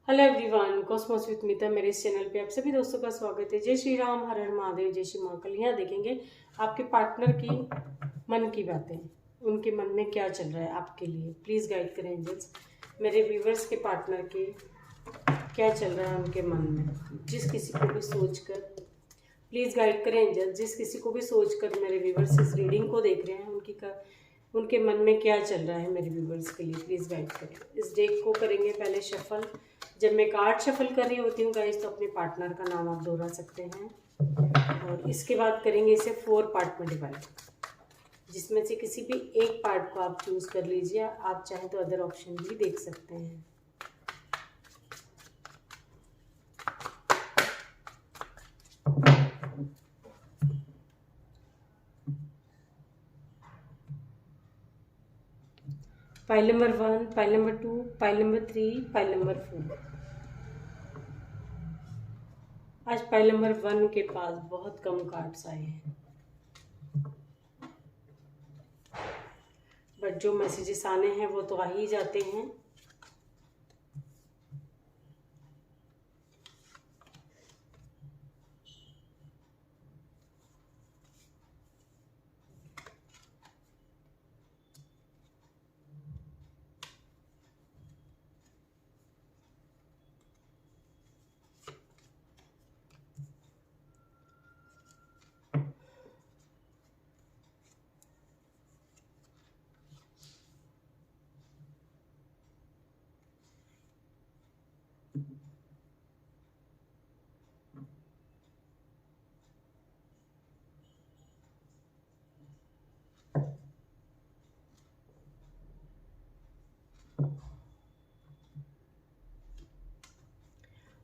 Hello everyone, Cosmos with मिता मेरे इस चैनल पे आप सभी दोस्तों का स्वागत है। जय श्री राम, हर हर महादेव, जय श्री महाकाल। यहाँ देखेंगे आपके पार्टनर की मन की बातें, उनके मन में क्या चल रहा है आपके लिए। प्लीज़ गाइड करें एंजल्स, मेरे व्यूवर्स के पार्टनर के क्या चल रहा है उनके मन में। जिस किसी को भी सोच कर प्लीज़ गाइड करें एंजल्स, जिस किसी को भी सोच कर मेरे व्यूवर्स इस रीडिंग को देख रहे हैं उनके मन में क्या चल रहा है मेरे व्यूवर्स के लिए, प्लीज़ गाइड करें। इस डेक को करेंगे पहले शफल। जब मैं कार्ड शफल कर रही होती हूँ गाइस तो अपने पार्टनर का नाम आप दोहरा सकते हैं। और इसके बाद करेंगे इसे 4 पार्ट में डिवाइड, जिसमें से किसी भी एक पार्ट को आप चूज़ कर लीजिए। आप चाहें तो अदर ऑप्शन भी देख सकते हैं। Pile number 1, pile number 2, pile number 3, pile number 4। आज पाइल नंबर 1 के पास बहुत कम कार्ड्स आए हैं, बट जो मैसेजेस आने हैं वो तो आ ही जाते हैं।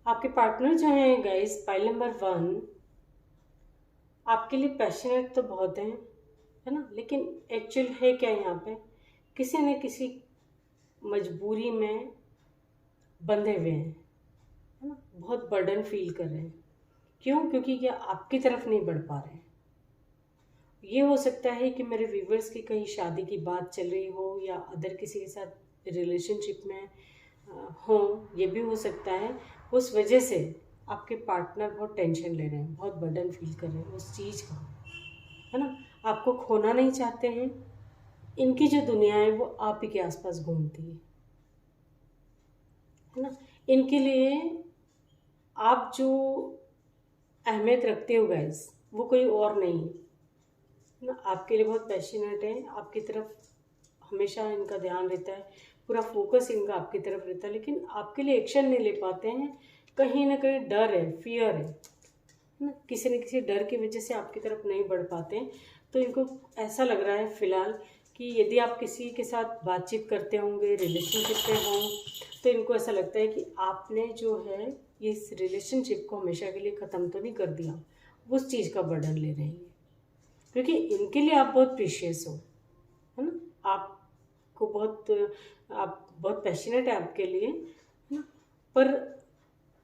आपके पार्टनर जो हैं गाइस, पाइल नंबर 1 आपके लिए पैशनेट तो बहुत हैं, है ना, लेकिन एक्चुअल है क्या यहाँ पे, किसी न किसी मजबूरी में बंधे हुए हैं, है ना। बहुत बर्डन फील कर रहे हैं। क्यों? क्योंकि ये आपकी तरफ नहीं बढ़ पा रहे हैं। ये हो सकता है कि मेरे व्यूवर्स की कहीं शादी की बात चल रही हो या अदर किसी के साथ रिलेशनशिप में हो, ये भी हो सकता है। उस वजह से आपके पार्टनर बहुत टेंशन ले रहे हैं, बहुत बर्डन फील कर रहे हैं उस चीज़ का, है ना। आपको खोना नहीं चाहते हैं। इनकी जो दुनिया है वो आप ही के आसपास घूमती है ना। इनके लिए आप जो अहमियत रखते हो गाइस, वो कोई और नहीं है ना। आपके लिए बहुत पैशनेट है, आपकी तरफ हमेशा इनका ध्यान रहता है, पूरा फोकस इनका आपकी तरफ रहता है, लेकिन आपके लिए एक्शन नहीं ले पाते हैं। कहीं ना कहीं डर है, फियर है ना, किसी न किसी डर की वजह से आपकी तरफ नहीं बढ़ पाते हैं। तो इनको ऐसा लग रहा है फिलहाल कि यदि आप किसी के साथ बातचीत करते होंगे, रिलेशनशिप में हों, तो इनको ऐसा लगता है कि आपने जो है इस रिलेशनशिप को हमेशा के लिए ख़त्म तो नहीं कर दिया। उस चीज़ का बर्डन ले रहे हैं, क्योंकि इनके लिए आप बहुत प्रीशियस हो, है ना। आप बहुत पैशनेट है आपके लिए, है ना। पर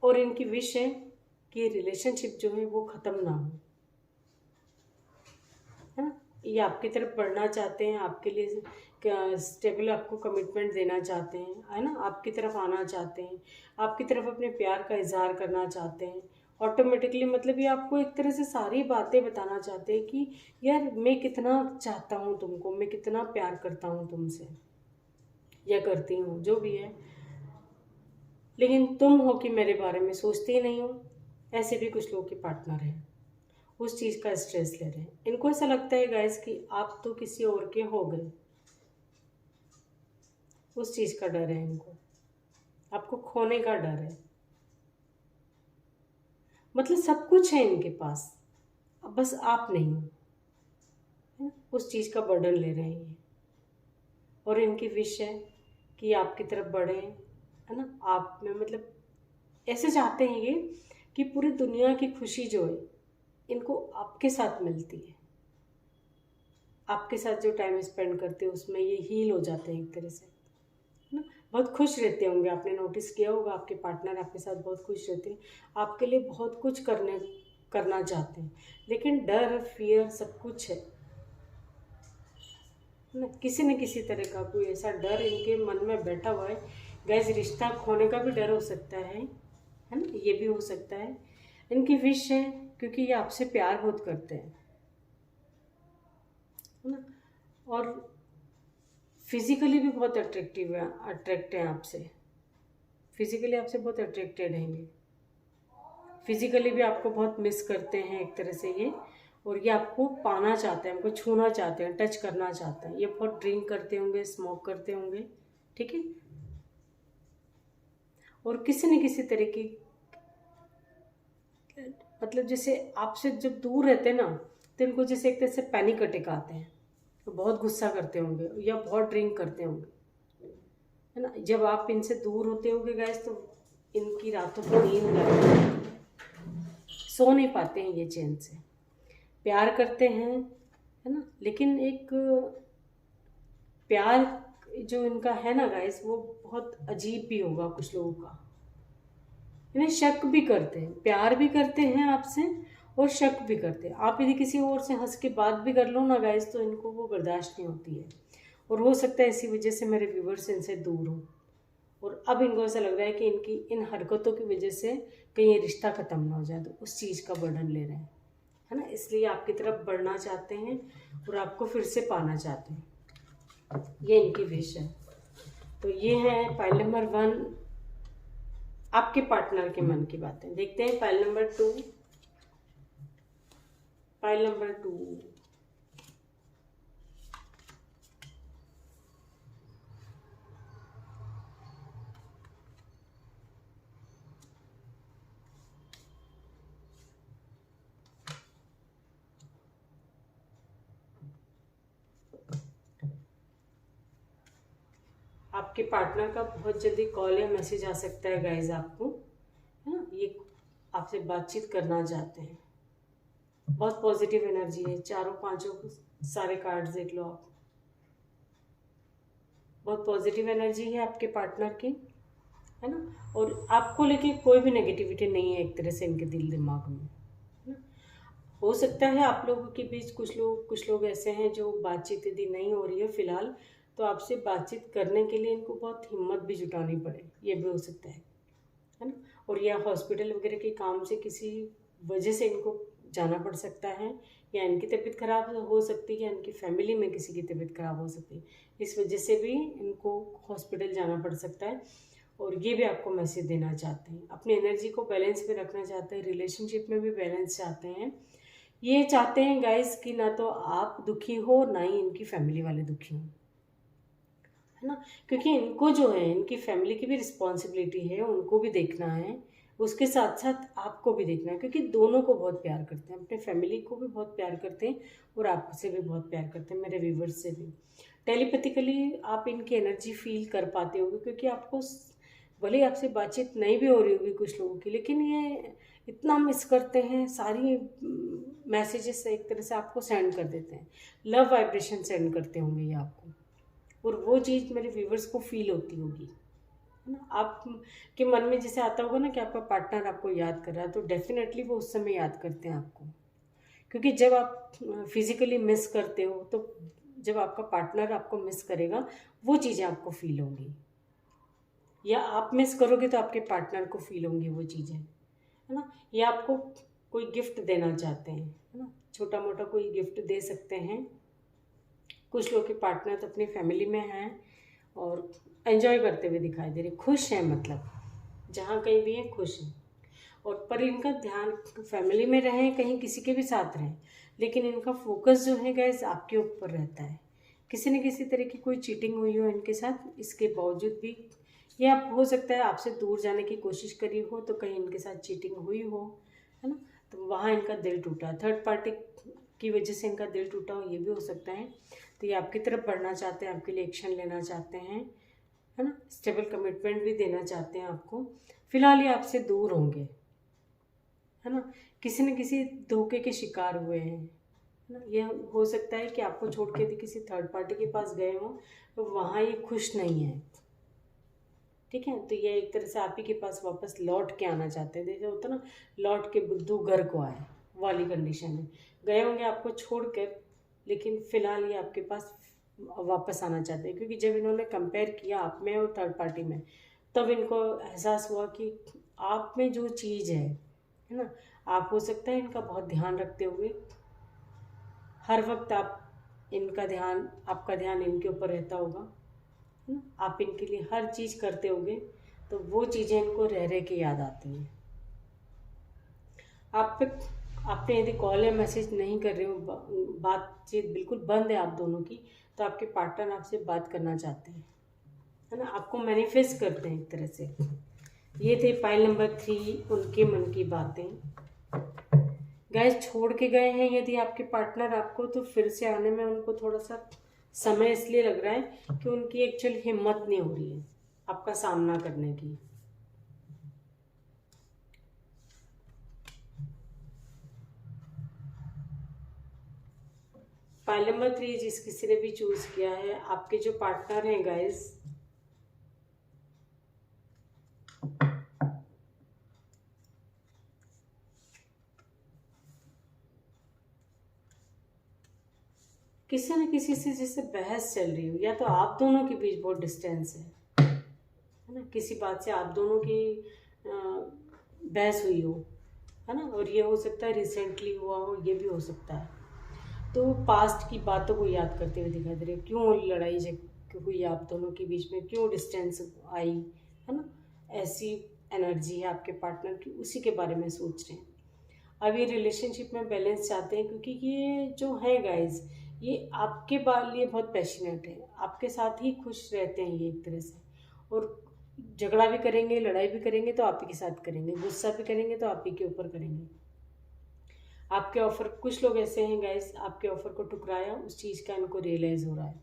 और इनकी विश है कि रिलेशनशिप जो है वो ख़त्म ना हो, है ना। ये आपकी तरफ बढ़ना चाहते हैं, आपके लिए स्टेबल आपको कमिटमेंट देना चाहते हैं, है ना। आपकी तरफ आना चाहते हैं, आपकी तरफ अपने प्यार का इजहार करना चाहते हैं ऑटोमेटिकली। मतलब ये आपको एक तरह से सारी बातें बताना चाहते हैं कि यार मैं कितना चाहता हूँ तुमको, मैं कितना प्यार करता हूँ तुमसे या करती हूँ, जो भी है, लेकिन तुम हो कि मेरे बारे में सोचते ही नहीं हो। ऐसे भी कुछ लोग के पार्टनर हैं, उस चीज़ का स्ट्रेस ले रहे हैं। इनको ऐसा लगता है गाइस कि आप तो किसी और के हो गए, उस चीज़ का डर है इनको, आपको खोने का डर है। मतलब सब कुछ है इनके पास, अब बस आप नहीं हो, है ना? उस चीज़ का बर्डन ले रहे हैं ये। और इनकी विश है कि आपकी तरफ बढ़े, है ना। आप में मतलब ऐसे चाहते हैं ये कि पूरी दुनिया की खुशी जो है इनको आपके साथ मिलती है। आपके साथ जो टाइम स्पेंड करते हैं उसमें ये हील हो जाते हैं एक तरह से, है ना। बहुत खुश रहते होंगे, आपने नोटिस किया होगा आपके पार्टनर आपके साथ बहुत खुश रहते हैं, आपके लिए बहुत कुछ करना चाहते हैं, लेकिन डर फियर सब कुछ है ना। किसी न किसी तरह का कोई ऐसा डर इनके मन में बैठा हुआ है गैस रिश्ता खोने का भी डर हो सकता है ना, ये भी हो सकता है। इनकी विश है क्योंकि ये आपसे प्यार बहुत करते हैं, है ना, और फिजिकली भी बहुत अट्रैक्ट हैं आपसे, फिजिकली आपसे बहुत अट्रैक्टेड हैं ये, फिजिकली भी आपको बहुत मिस करते हैं एक तरह से ये, और ये आपको पाना चाहते हैं, हमको छूना चाहते हैं, टच करना चाहते हैं। ये बहुत ड्रिंक करते होंगे, स्मोक करते होंगे, ठीक है, और किसी न किसी तरह की, मतलब जैसे आपसे जब दूर रहते हैं ना, तो इनको जैसे एक तरह से पैनिक अटैक आते हैं, तो बहुत गुस्सा करते होंगे या बहुत ड्रिंक करते होंगे, है ना। जब आप इनसे दूर होते होंगे गैस, तो इनकी रातों को नींद नहीं, सो नहीं पाते हैं ये चैन से। प्यार करते हैं, है ना, लेकिन एक प्यार जो इनका है ना गाइस, वो बहुत अजीब भी होगा कुछ लोगों का। इन्हें शक भी करते हैं, प्यार भी करते हैं आपसे और शक भी करते हैं। आप यदि किसी और से हंस के बात भी कर लो ना गाइस, तो इनको वो बर्दाश्त नहीं होती है, और हो सकता है इसी वजह से मेरे व्यूवर्स इनसे दूर हों, और अब इनको ऐसा लग रहा है कि इनकी इन हरकतों की वजह से कहीं ये रिश्ता ख़त्म ना हो जाए, तो उस चीज़ का बर्डन ले रहे हैं, है ना। इसलिए आपकी तरफ बढ़ना चाहते हैं और आपको फिर से पाना चाहते हैं, ये इनकी विश है। तो ये है फाइल नंबर 1, आपके पार्टनर के मन की बातें। देखते हैं फाइल नंबर 2। फाइल नंबर 2, आपके पार्टनर का बहुत जल्दी कॉल या मैसेज आ सकता है गाइज आपको, है ना। ये आपसे बातचीत करना चाहते हैं, बहुत पॉजिटिव एनर्जी है, चारों पांचों सारे कार्ड्स देख लो आप, बहुत पॉजिटिव एनर्जी है आपके पार्टनर की, है ना, और आपको लेके कोई भी नेगेटिविटी नहीं है एक तरह से इनके दिल दिमाग में, है ना। हो सकता है आप लोगों के बीच कुछ लोग ऐसे हैं जो बातचीत यदि नहीं हो रही है फिलहाल, तो आपसे बातचीत करने के लिए इनको बहुत हिम्मत भी जुटानी पड़े, ये भी हो सकता है ना। और या हॉस्पिटल वगैरह के काम से किसी वजह से इनको जाना पड़ सकता है, या इनकी तबीयत खराब हो सकती है, या इनकी फैमिली में किसी की तबीयत खराब हो सकती है, इस वजह से भी इनको हॉस्पिटल जाना पड़ सकता है। और ये भी आपको मैसेज देना चाहते हैं, अपनी एनर्जी को बैलेंस में रखना चाहते हैं, रिलेशनशिप में भी बैलेंस चाहते हैं। ये चाहते हैं गाइस कि ना तो आप दुखी हो, ना ही इनकी फैमिली वाले दुखी हो, है ना, क्योंकि इनको जो है इनकी फैमिली की भी रिस्पॉन्सिबिलिटी है, उनको भी देखना है, उसके साथ साथ आपको भी देखना है, क्योंकि दोनों को बहुत प्यार करते हैं, अपने फैमिली को भी बहुत प्यार करते हैं और आपसे भी बहुत प्यार करते हैं, मेरे व्यूवर्स से भी। टेलीपैथिकली आप इनकी एनर्जी फील कर पाते होगे, क्योंकि आपको भले आपसे बातचीत नहीं भी हो रही होगी कुछ लोगों की, लेकिन ये इतना मिस करते हैं, सारी मैसेजेस एक तरह से आपको सेंड कर देते हैं, लव वाइब्रेशन सेंड करते होंगे ये आपको, और वो चीज़ मेरे व्यूवर्स को फील होती होगी, है ना। आप के मन में जैसे आता होगा ना कि आपका पार्टनर आपको याद कर रहा है, तो डेफिनेटली वो उस समय याद करते हैं आपको, क्योंकि जब आप फिजिकली मिस करते हो, तो जब आपका पार्टनर आपको मिस करेगा, वो चीज़ें आपको फील होंगी, या आप मिस करोगे तो आपके पार्टनर को फील होंगी वो चीज़ें, है ना। या आपको कोई गिफ्ट देना चाहते हैं, है ना, छोटा मोटा कोई गिफ्ट दे सकते हैं। कुछ लोग के पार्टनर तो अपनी फैमिली में हैं और एंजॉय करते हुए दिखाई दे रहे, खुश हैं, मतलब जहाँ कहीं भी हैं खुश हैं, और पर इनका ध्यान फैमिली में रहें, कहीं किसी के भी साथ रहें, लेकिन इनका फोकस जो है गैस आपके ऊपर रहता है। किसी न किसी तरह की कोई चीटिंग हुई हो इनके साथ, इसके बावजूद भी, या हो सकता है आपसे दूर जाने की कोशिश करी हो, तो कहीं इनके साथ चीटिंग हुई हो, है ना, तो वहाँ इनका दिल टूटा, थर्ड पार्टी की वजह से इनका दिल टूटा हो, ये भी हो सकता है। तो ये आपकी तरफ बढ़ना चाहते हैं, आपके लिए एक्शन लेना चाहते हैं, है ना, स्टेबल कमिटमेंट भी देना चाहते हैं आपको। फिलहाल ये आपसे दूर होंगे, है ना, किसी न किसी धोखे के शिकार हुए हैं, है ना। ये हो सकता है कि आपको छोड़ के किसी थर्ड पार्टी के पास गए हों, तो वहाँ ये खुश नहीं है, ठीक है। तो ये एक तरह से आप ही के पास वापस लौट के आना चाहते हैं, जैसे होता ना, लौट के बुद्धू घर को आए वाली कंडीशन में गए होंगे आपको छोड़कर, लेकिन फ़िलहाल ये आपके पास वापस आना चाहते हैं, क्योंकि जब इन्होंने कंपेयर किया आप में और थर्ड पार्टी में, तब इनको एहसास हुआ कि आप में जो चीज़ है ना, आप हो सकता है इनका बहुत ध्यान रखते हुए हर वक्त आपका ध्यान इनके ऊपर रहता होगा, है ना, आप इनके लिए हर चीज़ करते होगे, तो वो चीज़ें इनको रह रह के याद आती हैं। आपने यदि कॉल या मैसेज नहीं कर रहे हो, बातचीत बिल्कुल बंद है आप दोनों की, तो आपके पार्टनर आपसे बात करना चाहते हैं, है ना, आपको मैनिफेस्ट करते हैं एक तरह से। ये थे फाइल नंबर 3, उनके मन की बातें। गाइस, छोड़ के गए हैं यदि आपके पार्टनर आपको, तो फिर से आने में उनको थोड़ा सा समय इसलिए लग रहा है कि उनकी एक्चुअल हिम्मत नहीं हो रही है आपका सामना करने की। फाइल नंबर 3 जिस किसी ने भी चूज किया है, आपके जो पार्टनर हैं गाइस, किसी न किसी से जैसे बहस चल रही हो, या तो आप दोनों के बीच बहुत डिस्टेंस है ना, किसी बात से आप दोनों की बहस हुई हो, है ना, और ये हो सकता है रिसेंटली हुआ हो, ये भी हो सकता है। तो पास्ट की बातों को याद करते हुए दिखाई दे रहे, क्यों लड़ाई हुई आप दोनों के बीच में, क्यों डिस्टेंस आई, है ना, ऐसी एनर्जी है आपके पार्टनर की, उसी के बारे में सोच रहे हैं। अब ये रिलेशनशिप में बैलेंस चाहते हैं, क्योंकि ये जो है गाइज, ये आपके लिए बहुत पैशनेट है, आपके साथ ही खुश रहते हैं ये एक तरह से, और झगड़ा भी करेंगे, लड़ाई भी करेंगे तो आप ही के साथ करेंगे, गुस्सा भी करेंगे तो आप ही के ऊपर करेंगे। आपके ऑफर, कुछ लोग ऐसे हैं गाइस, आपके ऑफर को ठुकराया, उस चीज़ का इनको रियलाइज हो रहा है।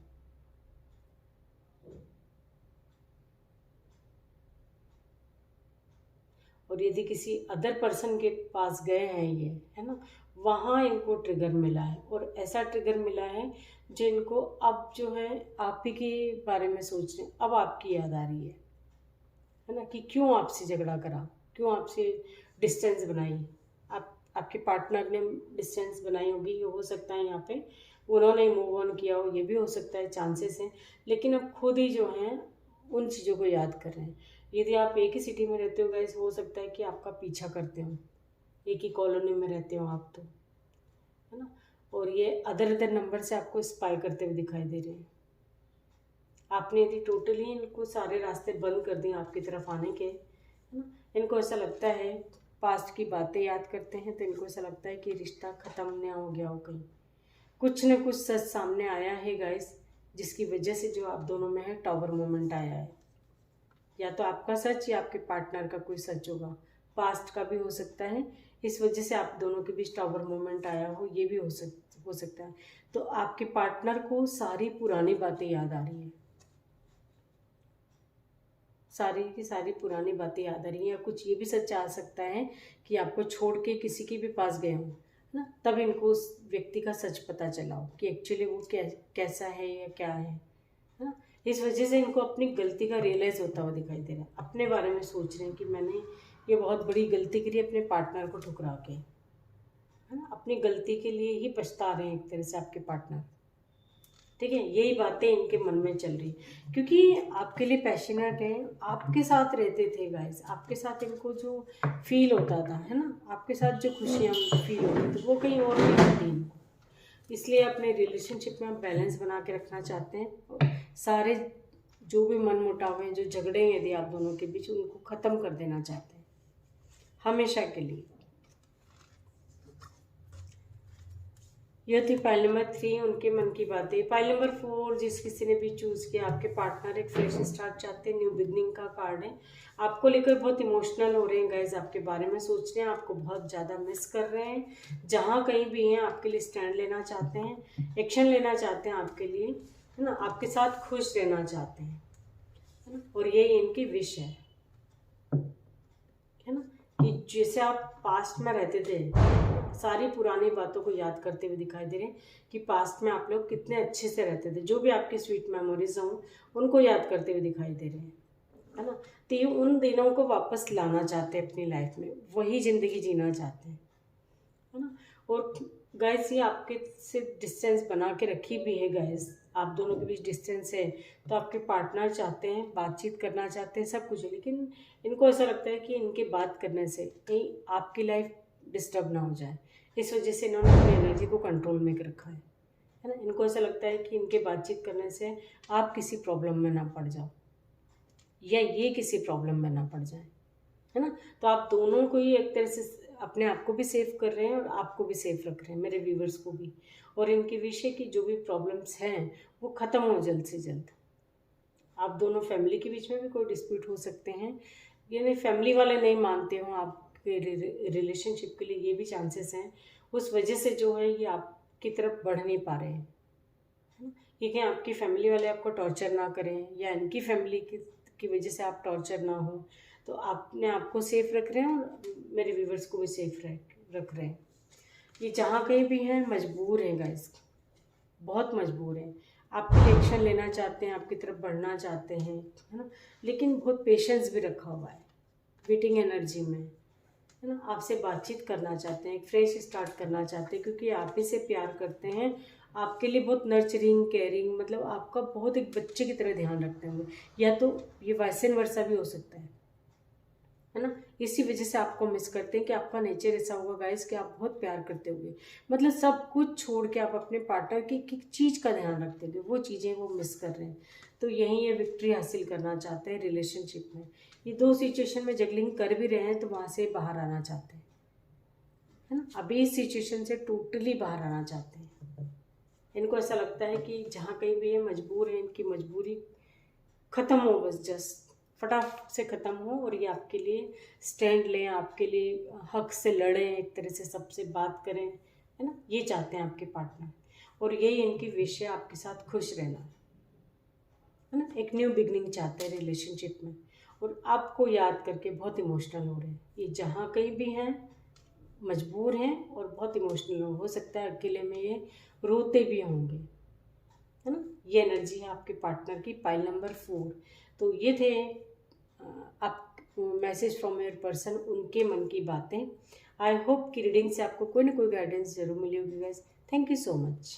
और यदि किसी अदर पर्सन के पास गए हैं ये, है ना, वहाँ इनको ट्रिगर मिला है, और ऐसा ट्रिगर मिला है जो इनको अब जो है आप ही के बारे में सोच रहे हैं, अब आपकी याद आ रही है ना, कि क्यों आपसे झगड़ा करा, क्यों आपसे डिस्टेंस बनाई, आपके पार्टनर ने डिस्टेंस बनाई होगी, ये हो सकता है यहाँ पे उन्होंने मूव ऑन किया हो, ये भी हो सकता है, चांसेस हैं, लेकिन अब खुद ही जो हैं उन चीज़ों को याद कर रहे हैं। यदि आप एक ही सिटी में रहते हो गाइस, हो सकता है कि आपका पीछा करते हो, एक ही कॉलोनी में रहते हो आप, तो है ना, और ये अदर नंबर से आपको स्पाई करते हुए दिखाई दे रहे हैं। आपने यदि टोटली इनको सारे रास्ते बंद कर दिए आपकी तरफ आने के, है ना, इनको ऐसा लगता है, पास्ट की बातें याद करते हैं तो इनको ऐसा लगता है कि रिश्ता ख़त्म ना हो गया हो, कहीं कुछ न कुछ सच सामने आया है गाइस, जिसकी वजह से जो आप दोनों में है टावर मोमेंट आया है। या तो आपका सच या आपके पार्टनर का कोई सच होगा, पास्ट का भी हो सकता है, इस वजह से आप दोनों के बीच टावर मोमेंट आया हो, ये भी हो सकता है। तो आपके पार्टनर को सारी पुरानी बातें याद आ रही हैं, सारी की सारी पुरानी बातें याद आ रही हैं, या कुछ ये भी सच आ सकता है कि आपको छोड़ के किसी के भी पास गए हों, है ना, तब इनको उस व्यक्ति का सच पता चला हो कि एक्चुअली वो कैसा है या क्या है ना, इस वजह से इनको अपनी गलती का रियलाइज़ होता हुआ दिखाई दे रहा है, अपने बारे में सोच रहे हैं कि मैंने ये बहुत बड़ी गलती करी अपने पार्टनर को ठुकरा के, है ना, अपनी गलती के लिए ही पछता रहे हैं एक तरह से आपके पार्टनर। ठीक है, यही बातें इनके मन में चल रही, क्योंकि आपके लिए पैशनेट हैं, आपके साथ रहते थे गाइस, आपके साथ इनको जो फील होता था, है ना, आपके साथ जो खुशियाँ फील होती थी वो कहीं और नहीं होती इनको, इसलिए अपने रिलेशनशिप में आप बैलेंस बना के रखना चाहते हैं, और सारे जो भी मन मुटाव हैं, जो झगड़े हैं यदि आप दोनों के बीच, उनको ख़त्म कर देना चाहते हैं हमेशा के लिए। यह थी फाइल नंबर 3, उनके मन की बातें। फाइल नंबर 4 जिस किसी ने भी चूज़ किया, आपके पार्टनर एक फ्रेश स्टार्ट चाहते हैं, न्यू बिगनिंग का कार्ड है, आपको लेकर बहुत इमोशनल हो रहे हैं गाइज, आपके बारे में सोच रहे हैं, आपको बहुत ज़्यादा मिस कर रहे हैं, जहाँ कहीं भी हैं आपके लिए स्टैंड लेना चाहते हैं, एक्शन लेना चाहते हैं आपके लिए, है ना, आपके साथ खुश रहना चाहते हैं, है ना, और यही इनकी विश है ना, कि जैसे आप पास्ट में रहते थे, सारी पुरानी बातों को याद करते हुए दिखाई दे रहे हैं कि पास्ट में आप लोग कितने अच्छे से रहते थे, जो भी आपकी स्वीट मेमोरीज हों उनको याद करते हुए दिखाई दे रहे हैं, है ना, तो ये उन दिनों को वापस लाना चाहते हैं अपनी लाइफ में, वही ज़िंदगी जीना चाहते हैं, है ना। और गाइस, ये आपके से डिस्टेंस बना के रखी भी है गाइस, आप दोनों के बीच डिस्टेंस है, तो आपके पार्टनर चाहते हैं, बातचीत करना चाहते हैं, सब कुछ है, लेकिन इनको ऐसा लगता है कि इनके बात करने से कहीं आपकी लाइफ डिस्टर्ब ना हो जाए। इस वजह से इन्होंने अपनी एनर्जी को कंट्रोल में रखा है ना। इनको ऐसा लगता है कि इनके बातचीत करने से आप किसी प्रॉब्लम में ना पड़ जाओ या ये किसी प्रॉब्लम में ना पड़ जाए, है ना। तो आप दोनों को ही एक तरह से अपने आप को भी सेफ कर रहे हैं और आपको भी सेफ रख रहे हैं, मेरे व्यूवर्स को भी। और इनके विषय की जो भी प्रॉब्लम्स हैं वो ख़त्म हो जल्द से जल्द। आप दोनों फैमिली के बीच में भी कोई डिस्प्यूट हो सकते हैं, यानी फैमिली वाले नहीं मानते हो आपके रिलेशनशिप के लिए, ये भी चांसेस हैं। उस वजह से जो है ये आपकी तरफ बढ़ नहीं पा रहे हैं, क्योंकि आपकी फैमिली वाले आपको टॉर्चर ना करें या इनकी फैमिली की वजह से आप टॉर्चर ना हो। तो आपने आपको सेफ रख रहे हैं और मेरे व्यूवर्स को भी सेफ रख रहे हैं। ये जहाँ कहीं भी हैं मजबूर हैं गाइस, बहुत मजबूर हैं। आपकी एक्शन लेना चाहते हैं, आपकी तरफ बढ़ना चाहते हैं, है ना, लेकिन बहुत पेशेंस भी रखा हुआ है वेटिंग एनर्जी में, है ना। आपसे बातचीत करना चाहते हैं, एक फ्रेश स्टार्ट करना चाहते हैं, क्योंकि आप ही से प्यार करते हैं। आपके लिए बहुत नर्चरिंग केयरिंग, मतलब आपका बहुत एक बच्चे की तरह ध्यान रखते होंगे, या तो ये वैसे वर्षा भी हो सकता है ना। इसी वजह से आपको मिस करते हैं कि आपका नेचर ऐसा होगा गाइस कि आप बहुत प्यार करते होंगे, मतलब सब कुछ छोड़ के आप अपने पार्टनर की चीज़ का ध्यान रखते होंगे, वो चीज़ें वो मिस कर रहे हैं। तो यहीं ये विक्ट्री हासिल करना चाहते हैं रिलेशनशिप में। ये दो सिचुएशन में जगलिंग कर भी रहे हैं, तो वहाँ से बाहर आना चाहते हैं, है ना। अभी इस सिचुएशन से टोटली बाहर आना चाहते हैं। इनको ऐसा लगता है कि जहाँ कहीं भी ये मजबूर है, इनकी मजबूरी ख़त्म हो, बस जस्ट फटाफट से ख़त्म हो और ये आपके लिए स्टैंड लें, आपके लिए हक से लड़ें, एक तरह से सबसे बात करें, है ना। ये चाहते हैं आपके पार्टनर, और यही इनकी विश है, आपके साथ खुश रहना, है ना। एक न्यू बिगनिंग चाहते हैं रिलेशनशिप में, और आपको याद करके बहुत इमोशनल हो रहे हैं। ये जहाँ कहीं भी हैं मजबूर हैं और बहुत इमोशनल हो सकता है अकेले में ये रोते भी होंगे, है ना। ये एनर्जी है आपके पार्टनर की, पाइल नंबर 4। तो ये थे आप मैसेज फ्रॉम योर पर्सन, उनके मन की बातें। आई होप कि रीडिंग से आपको कोई ना कोई गाइडेंस जरूर मिली होगी guys. Thank you so much.